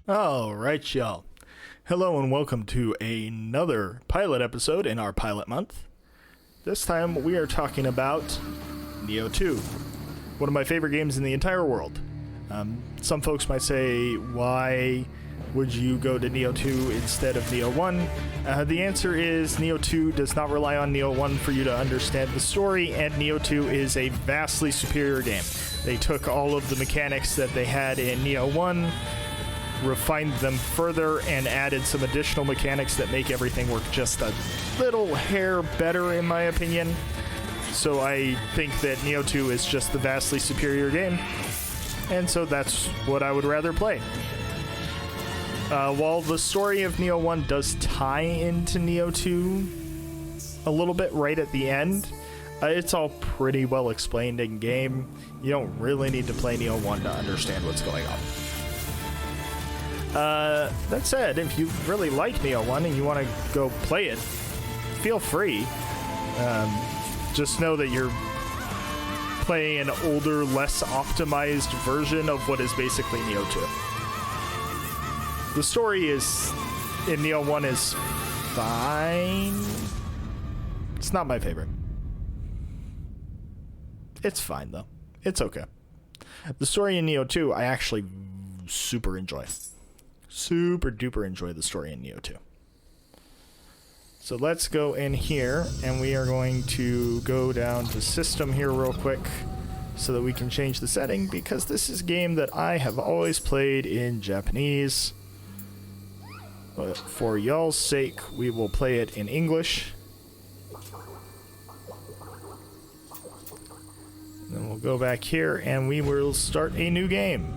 All right, y'all. Hello and welcome to another pilot episode in our pilot month. This time we are talking about Nioh 2, one of my favorite games in the entire world. Some folks might say, why would you go to Nioh 2 instead of Nioh 1? The answer is Nioh 2 does not rely on Nioh 1 for you to understand the story, and Nioh 2 is a vastly superior game. They took all of the mechanics that they had in Nioh 1, refined them further, and added some additional mechanics that make everything work just a little hair better, in my opinion. So I think that Nioh 2 is just the vastly superior game, and so that's what I would rather play. While the story of Nioh 1 does tie into Nioh 2 a little bit right at the end, it's all pretty well explained in game. You don't really need to play Nioh 1 to understand what's going on. That said, if you really like Nioh 1 and you want to go play it, feel free. Just know that you're playing an older, less optimized version of what is basically Nioh 2. The story is in Nioh 1 is fine. It's not my favorite. It's fine, though. It's okay. The story in Nioh 2, I actually super enjoy. Super duper enjoy the story in Nioh 2. So let's go in here, and we are going to go down to system here real quick so that we can change the setting, because this is a game that I have always played in Japanese. But for y'all's sake, we will play it in English. Then we'll go back here, and we will start a new game.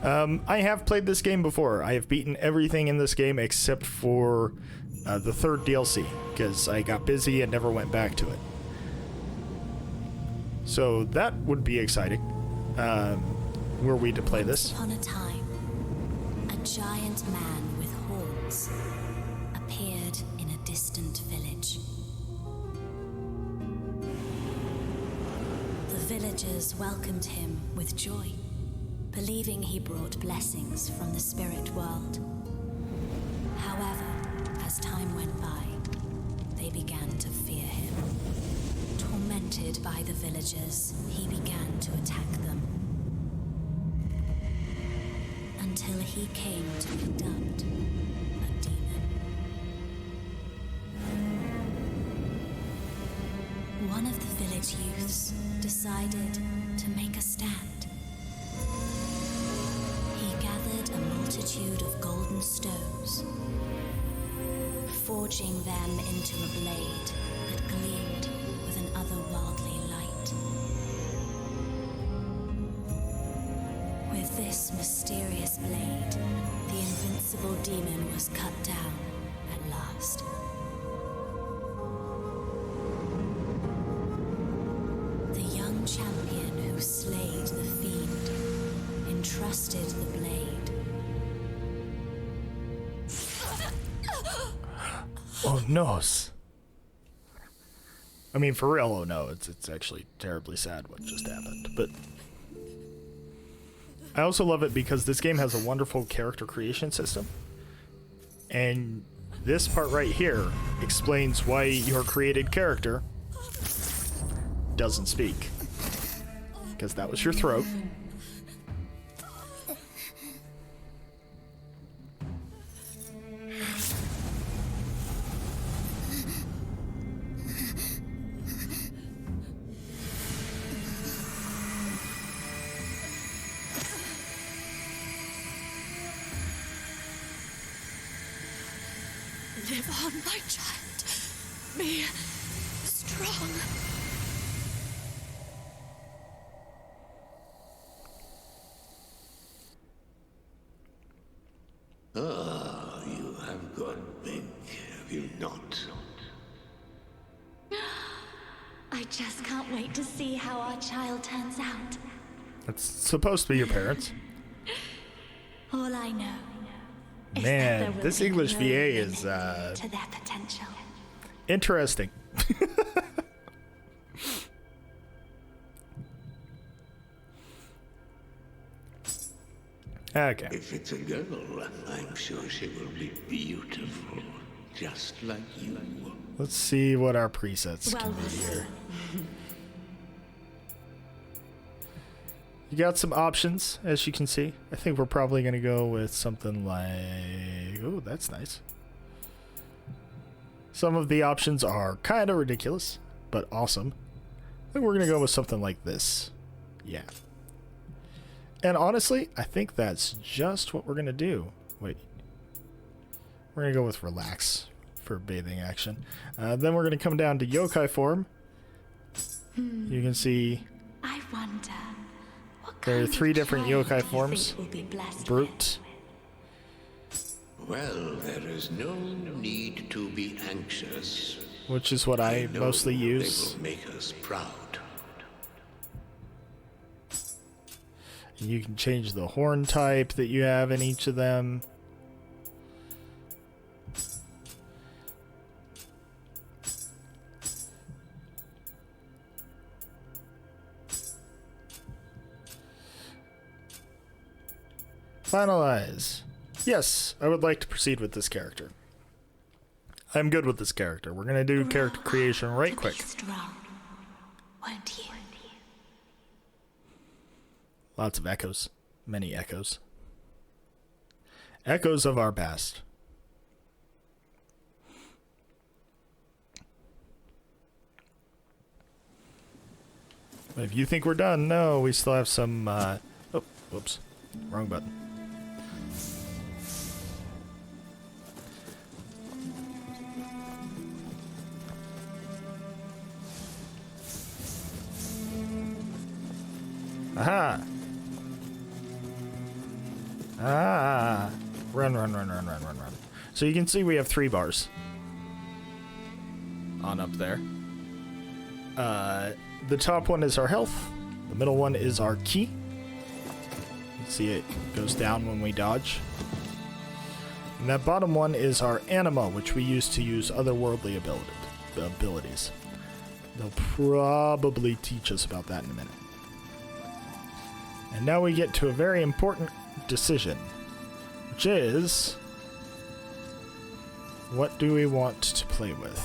I have played this game before. I have beaten everything in this game except for the third DLC, because I got busy and never went back to it. So that would be exciting, were we to play this. Once upon a time, a giant man with horns appeared in a distant village. The villagers welcomed him with joy, believing he brought blessings from the spirit world. However, as time went by, they began to fear him. Tormented by the villagers, he began to attack them, until he came to be dubbed a demon. One of the village youths decided to make a stand. A multitude of golden stones, forging them into a blade that gleamed with an otherworldly light. With this mysterious blade, the invincible demon was cut down at last. The young champion who slayed the fiend entrusted the blade. Oh, noes. I mean, for real, oh no, it's actually terribly sad what just happened, but I also love it because this game has a wonderful character creation system, and this part right here explains why your created character doesn't speak, because that was your throat. Live on, my child. Be strong. You have gone big, have you not? I just can't wait to see how our child turns out. That's supposed to be your parents. All I know is that Man, there will this be English no VA is limit to their potential. interesting. Okay. If it's a girl, I'm sure she will be beautiful, just like you. Let's see what our presets Well, can be we'll here. You got some options, as you can see. I think we're probably going to go with something like... Oh, that's nice. Some of the options are kind of ridiculous, but awesome. I think we're going to go with something like this. Yeah. And honestly, I think that's just what we're going to do. Wait. We're going to go with relax for bathing action. Then we're going to come down to yokai form. You can see I wonder. What there are kind 3 of different child yokai do you forms. think we'll be blessed Brute. Well, there is no need to be anxious. Which is what I know mostly use. They will make us proud. You can change the horn type that you have in each of them. Finalize. Yes, I would like to proceed with this character. I'm good with this character. We're going to do character creation right You'll quick. be strong, won't you? Lots of echoes. Many echoes. Echoes of our past. But if you think we're done, no, we still have some, oh, whoops. Wrong button. Aha! Ah! Run, run, run, run, run, run, run. So you can see we have 3 bars on up there. The top one is our health. The middle one is our ki. You can see it goes down when we dodge. And that bottom one is our anima, which we use to use otherworldly abilities. They'll probably teach us about that in a minute. And now we get to a very important decision, which is, what do we want to play with?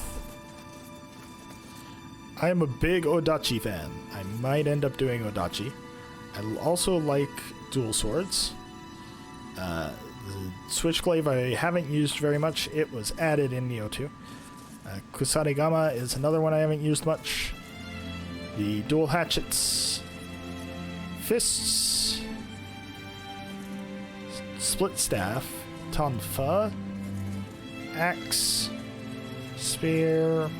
I am a big Odachi fan. I might end up doing Odachi. I also like dual swords. The Switchglaive I haven't used very much. It was added in Nioh 2. Kusarigama is another one I haven't used much. The dual hatchets. Fists. Split staff. Tonfa. Axe. Spear.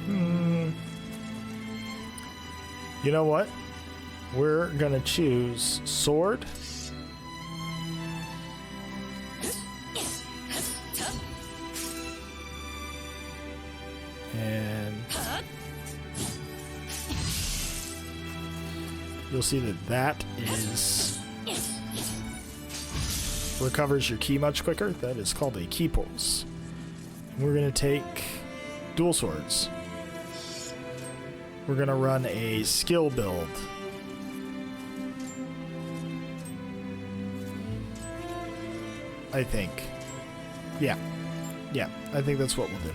You know what? We're gonna choose sword. And you'll see that is recovers your ki much quicker. That is called a ki pulse. And we're gonna take dual swords. We're gonna run a skill build. I think. Yeah, I think that's what we'll do.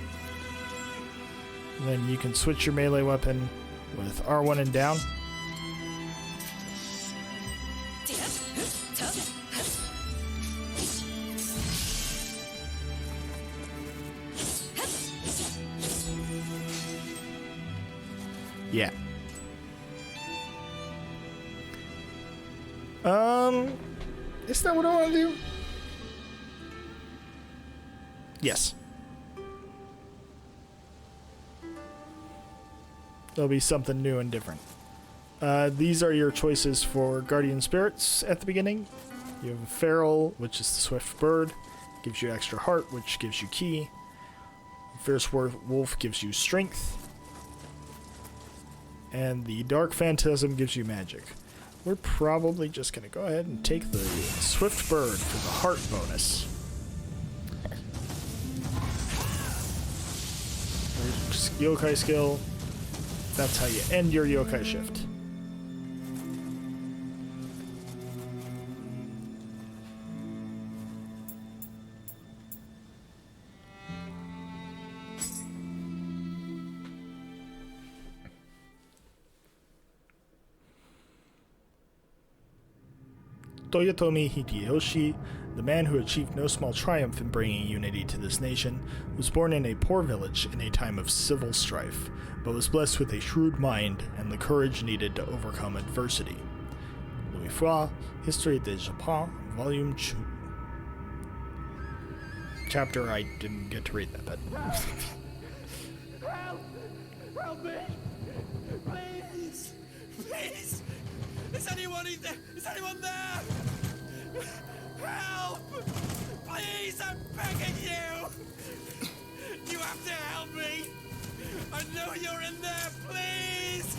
Then you can switch your melee weapon with R1 and down. Yeah. Is that what I want to do? Yes. There'll be something new and different. These are your choices for guardian spirits at the beginning. You have Feral, which is the swift bird, gives you extra heart, which gives you ki. Fierce wolf gives you strength. And the dark phantasm gives you magic. We're probably just going to go ahead and take the swift bird for the heart bonus. Yokai skill. That's how you end your yokai shift. Toyotomi Hideyoshi, the man who achieved no small triumph in bringing unity to this nation, was born in a poor village in a time of civil strife, but was blessed with a shrewd mind and the courage needed to overcome adversity. Louis Froid, History du Japon, Volume 2. Chapter, I didn't get to read that, but... Help! Help me! Please! Please! Is anyone in there? Is anyone there? Help! Please, I'm begging you! You have to help me! I know you're in there, please!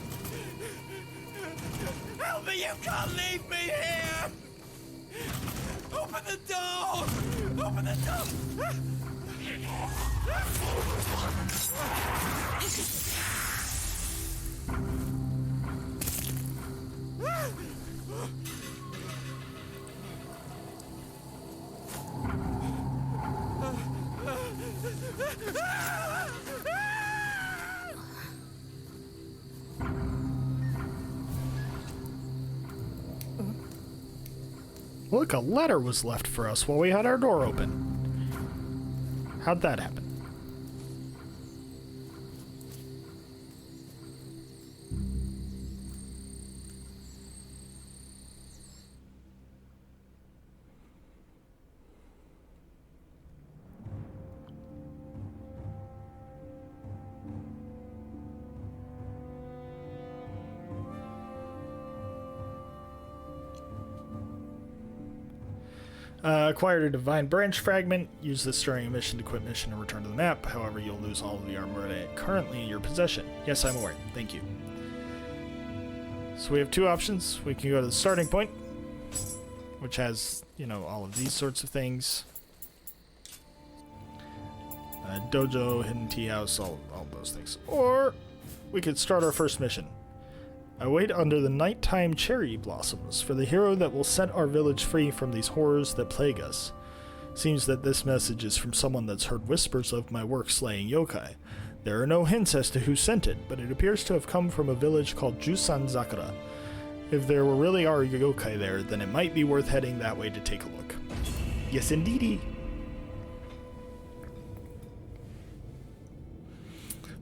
Help me, you can't leave me here! Open the door! Open the door! Look, a letter was left for us while we had our door open. How'd that happen? Acquired a divine branch fragment. Use this during a mission to quit mission and return to the map. However, you'll lose all of the armor currently in your possession. Yes, I'm aware. Thank you. So we have two options. We can go to the starting point, which has, you know, all of these sorts of things. Dojo, hidden tea house, all those things. Or we could start our first mission. I wait under the nighttime cherry blossoms for the hero that will set our village free from these horrors that plague us. Seems that this message is from someone that's heard whispers of my work slaying yokai. There are no hints as to who sent it, but it appears to have come from a village called Jusan Zakura. If there really are yokai there, then it might be worth heading that way to take a look. Yes, indeedy.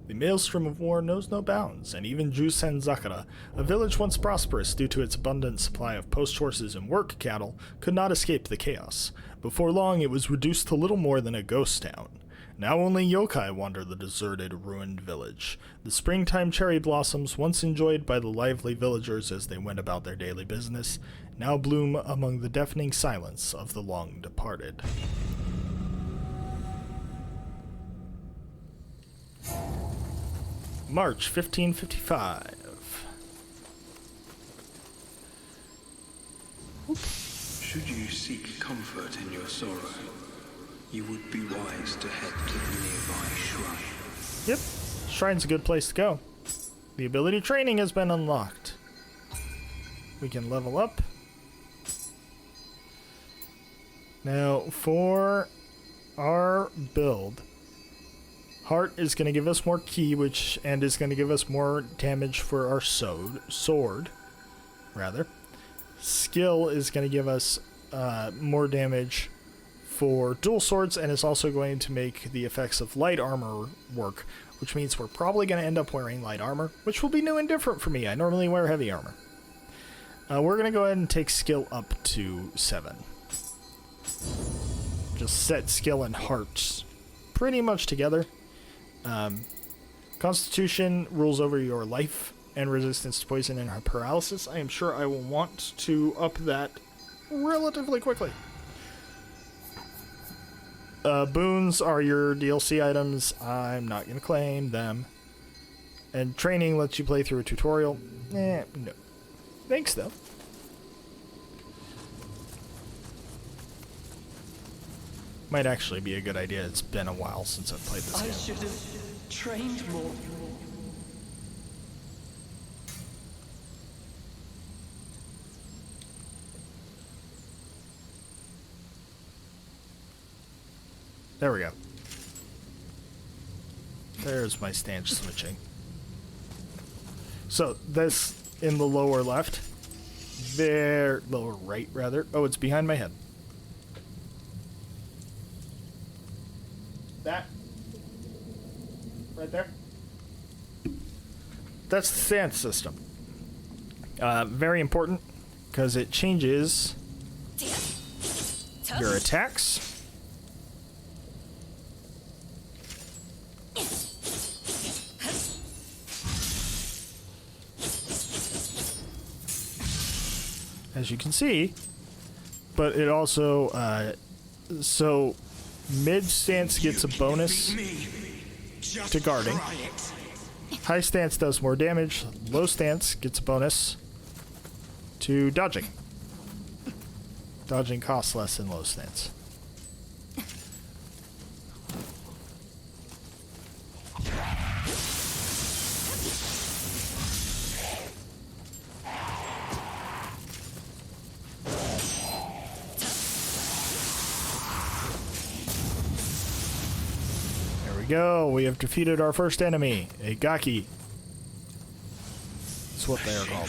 The maelstrom of war knows no bounds, and even Jusen Zakura, a village once prosperous due to its abundant supply of post horses and work cattle, could not escape the chaos. Before long, it was reduced to little more than a ghost town. Now only yokai wander the deserted, ruined village. The springtime cherry blossoms, once enjoyed by the lively villagers as they went about their daily business, now bloom among the deafening silence of the long departed. March 1555. Should you seek comfort in your sorrow, you would be wise to head to the nearby shrine. Yep, shrine's a good place to go. The ability training has been unlocked. We can level up. Now, for our build, Heart is going to give us more ki, and is going to give us more damage for our sword. Skill is going to give us more damage for dual swords, and is also going to make the effects of light armor work, which means we're probably going to end up wearing light armor, which will be new and different for me. I normally wear heavy armor. We're going to go ahead and take skill up to 7. Just set skill and hearts pretty much together. Constitution rules over your life and resistance to poison and paralysis. I am sure I will want to up that relatively quickly. Boons are your DLC items. I'm not going to claim them. And training lets you play through a tutorial. No. Thanks, though. Might actually be a good idea. It's been a while since I've played this game. I should have trained more. There we go. There's my stance switching. So this in the lower left there, lower right rather. Oh, it's behind my head. That right there. That's the stance system. Very important because it changes your attacks. As you can see, but it also, so mid stance gets a bonus to guarding. High stance does more damage. Low stance gets a bonus to dodging. Dodging costs less than low stance. Go. We have defeated our first enemy, a Gaki. That's what they are called.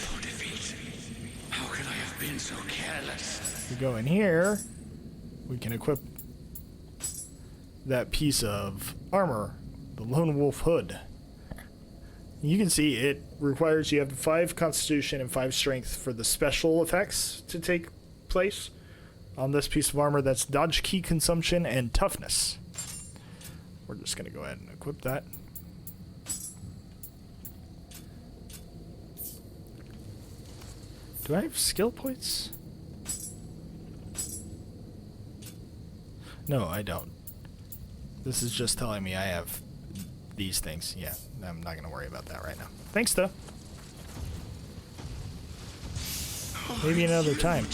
How could I have been so careless? We go in here. We can equip that piece of armor, the Lone Wolf Hood. You can see it requires you have 5 Constitution and 5 Strength for the special effects to take place on this piece of armor. That's dodge key consumption and toughness. We're just going to go ahead and equip that. Do I have skill points? No, I don't. This is just telling me I have these things. Yeah, I'm not going to worry about that right now. Thanks, though. Maybe another time.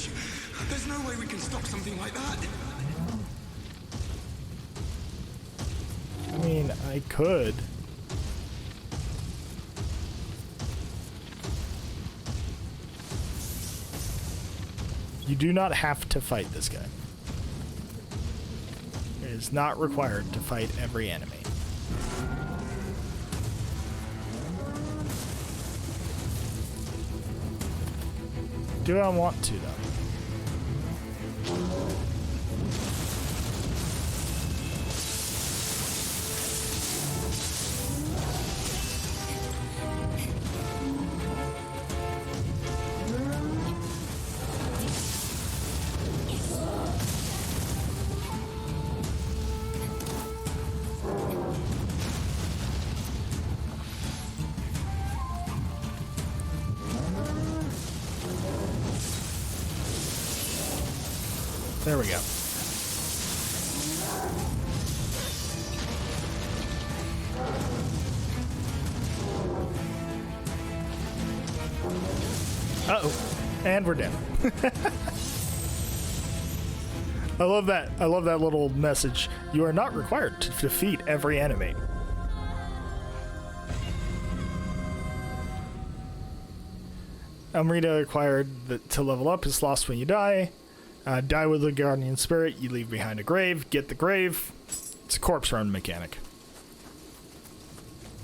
There's no way we can stop something like that. I mean, I could. You do not have to fight this guy. It is not required to fight every enemy. Do I want to, though? There we go. Uh-oh. And we're down. I love that. I love that little message. You are not required to defeat every enemy. Amrita acquired to level up is lost when you die. Die with a guardian spirit, you leave behind a grave. Get the grave. It's a corpse run mechanic.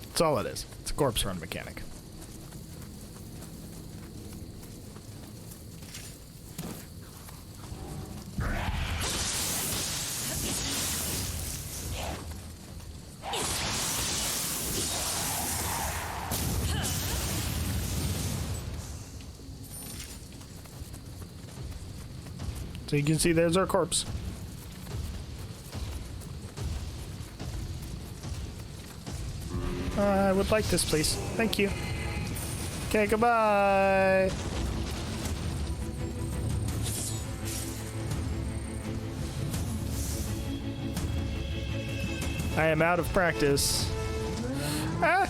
That's all it is. It's a corpse run mechanic. So you can see there's our corpse. I would like this, please. Thank you. Okay, goodbye. I am out of practice. Ah!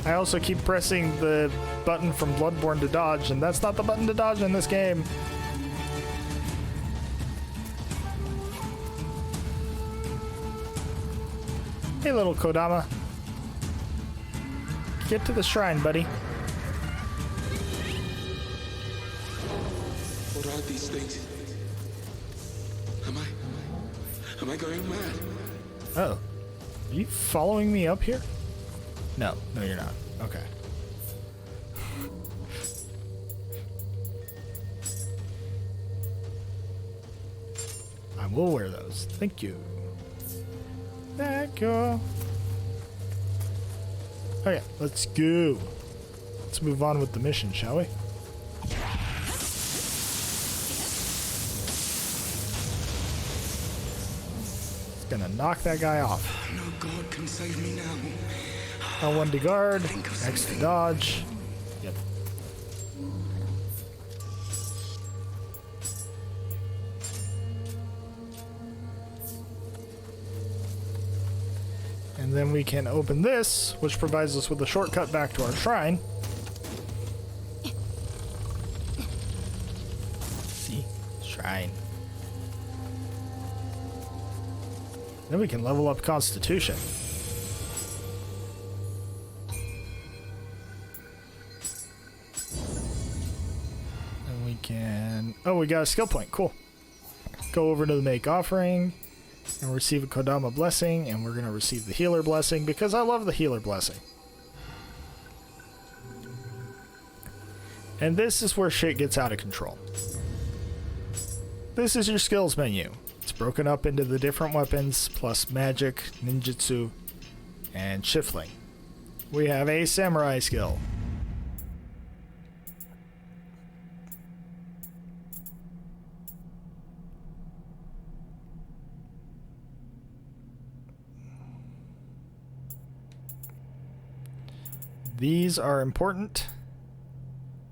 I also keep pressing the button from Bloodborne to dodge, and that's not the button to dodge in this game. Hey, little Kodama. Get to the shrine, buddy. What are these things? Am I going mad? Oh. Are you following me up here? No, you're not. Okay. I will wear those. Thank you. Thank you. Okay, let's go. Let's move on with the mission, shall we? It's gonna knock that guy off. No god can save me now. L1 to guard, X to dodge. Yep. And then we can open this, which provides us with a shortcut back to our shrine. See? Shrine. Then we can level up Constitution. And we can... Oh, we got a skill point. Cool. Go over to the Make Offering and receive a Kodama Blessing, and we're going to receive the Healer Blessing because I love the Healer Blessing. And this is where shit gets out of control. This is your skills menu. It's broken up into the different weapons, plus magic, ninjutsu, and shifling. We have a samurai skill. These are important.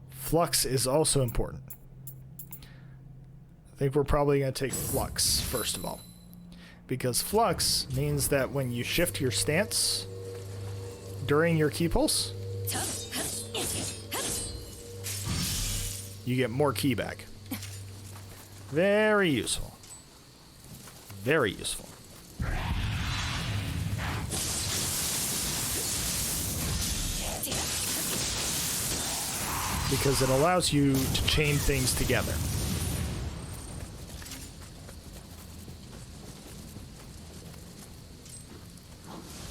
Flux is also important. I think we're probably going to take Flux first of all. Because Flux means that when you shift your stance during your key pulse, you get more key back. Very useful. Very useful. Because it allows you to chain things together.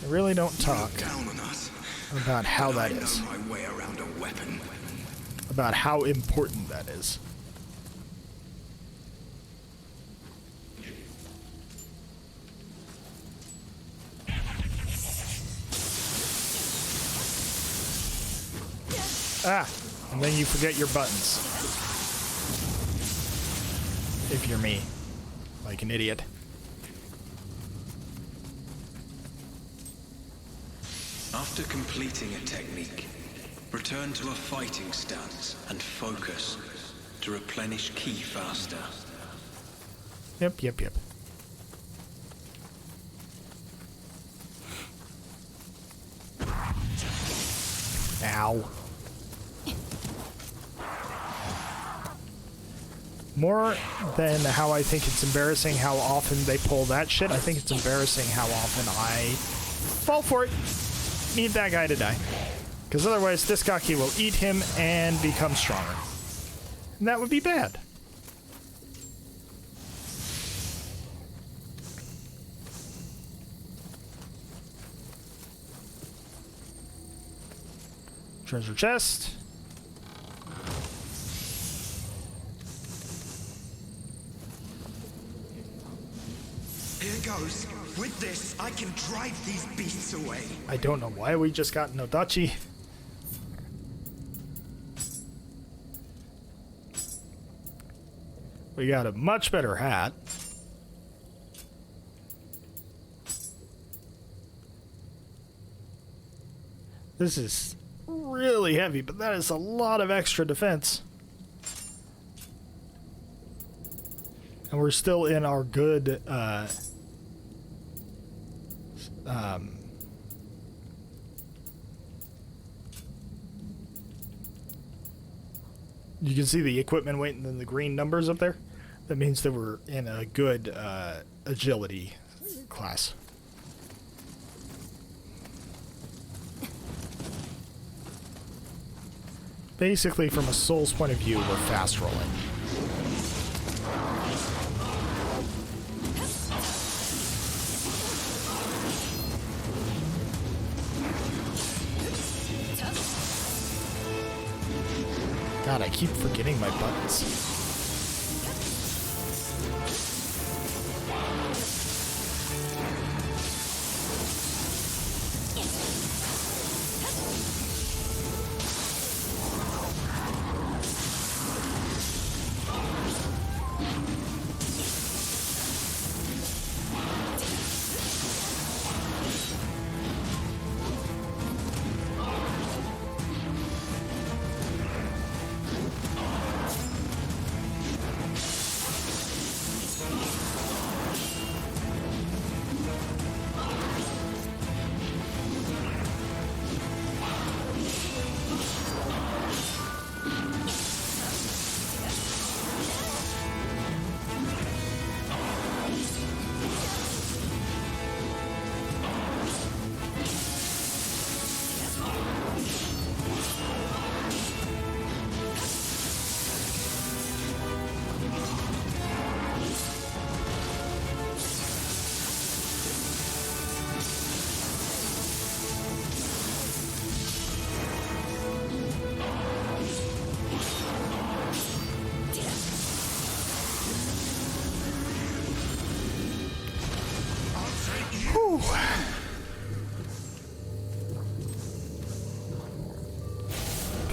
I really don't talk about how that is. About how important that is. Ah! And then you forget your buttons. If you're me. Like an idiot. After completing a technique, return to a fighting stance and focus to replenish ki faster. Yep. Ow. More than how I think it's embarrassing how often they pull that shit, I think it's embarrassing how often I fall for it. Need that guy to die. Because otherwise this Gaki will eat him and become stronger. And that would be bad. Treasure chest. Here goes. With this, I can drive these beasts away. I don't know why we just got Nodachi. We got a much better hat. This is really heavy, but that is a lot of extra defense. And we're still in our good, you can see the equipment weight and then the green numbers up there. That means that we're in a good agility class. Basically, from a Soul's point of view, we're fast rolling. God, I keep forgetting my buttons.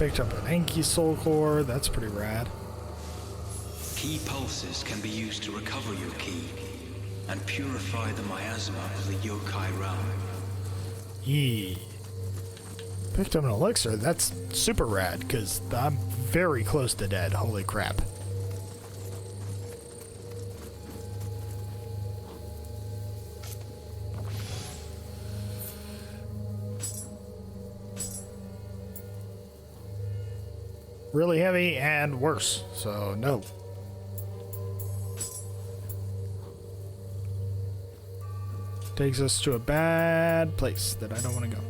Picked up an Enki soul core. That's pretty rad. Key pulses can be used to recover your ki and purify the miasma of the yokai realm. Yee. Picked up an elixir. That's super rad, because I'm very close to dead. Holy crap. Really heavy and worse, so no. Takes us to a bad place that I don't want to go.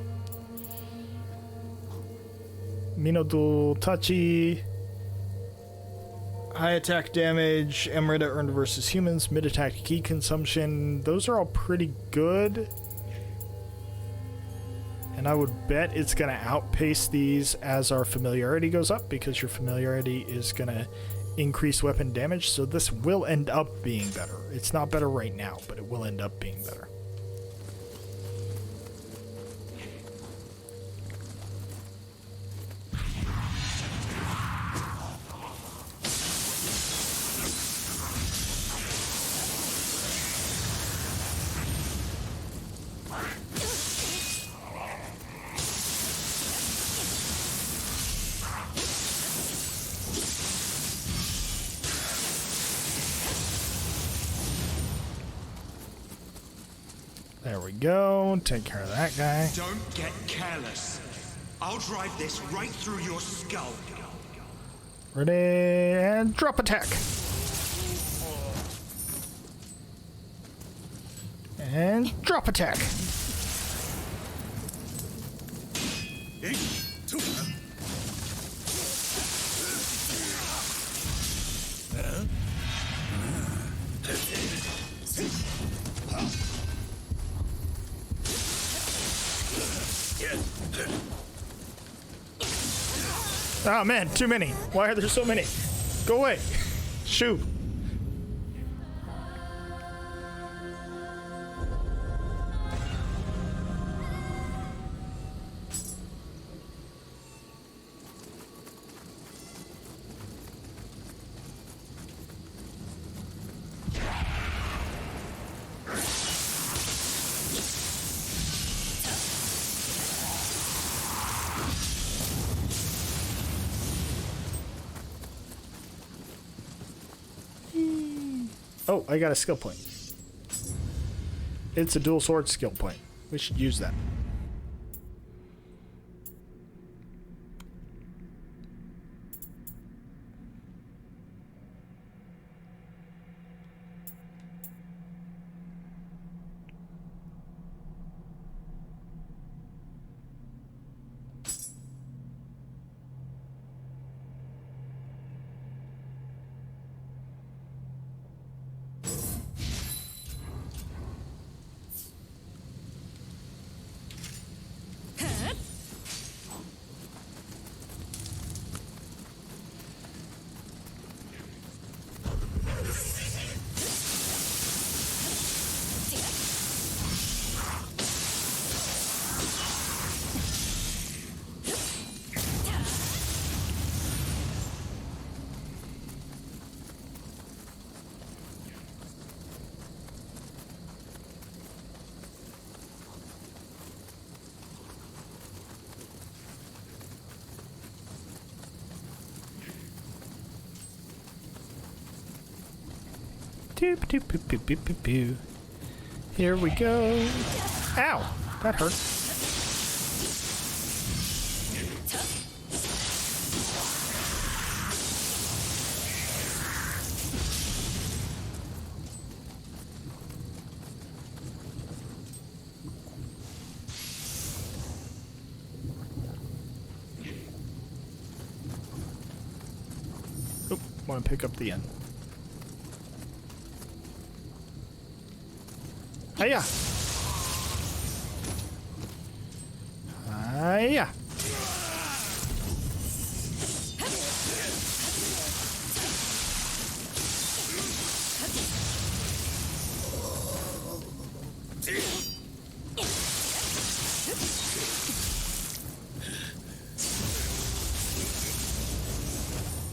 Minodu Tachi. High attack damage, Emerita earned versus humans, mid attack key consumption. Those are all pretty good. And I would bet it's going to outpace these as our familiarity goes up, because your familiarity is going to increase weapon damage. So this will end up being better. It's not better right now, but it will end up being better. There we go. Take care of that guy. Don't get careless. I'll drive this right through your skull. Ready, and drop attack. And drop attack. Oh man, too many. Why are there so many? Go away. Shoot. Oh, I got a skill point. It's a dual sword skill point. We should use that. Doop, doop, doop, doop, doop, doop, doop. Here we go. Ow! That hurt. Oh, want to pick up the end. Hiya! Hiya!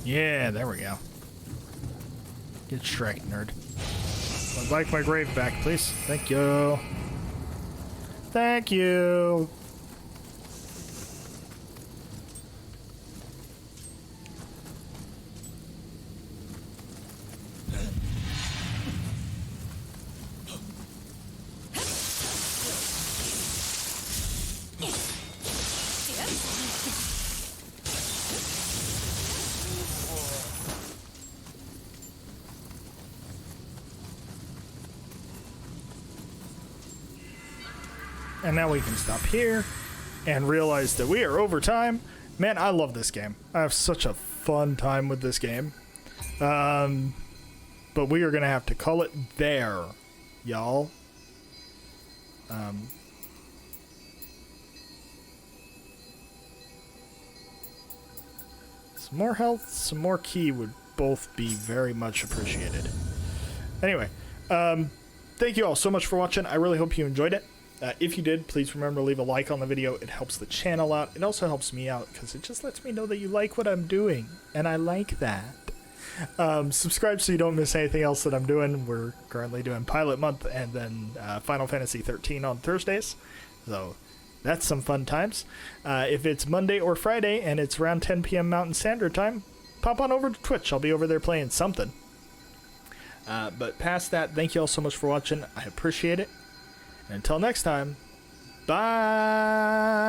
Yeah, there we go. Get Shrek, nerd. I'd like my grave back, please. Thank you. Thank you. And now we can stop here and realize that we are over time. Man, I love this game. I have such a fun time with this game. But we are going to have to call it there, y'all. Some more health, some more key would both be very much appreciated. Anyway, thank you all so much for watching. I really hope you enjoyed it. If you did, please remember to leave a like on the video. It helps the channel out. It also helps me out because it just lets me know that you like what I'm doing, and I like that. Subscribe so you don't miss anything else that I'm doing. We're currently doing Pilot Month and then Final Fantasy 13 on Thursdays, so that's some fun times. If it's Monday or Friday and it's around 10 p.m. Mountain Standard Time, pop on over to Twitch. I'll be over there playing something. But past that, thank you all so much for watching. I appreciate it. And until next time, bye!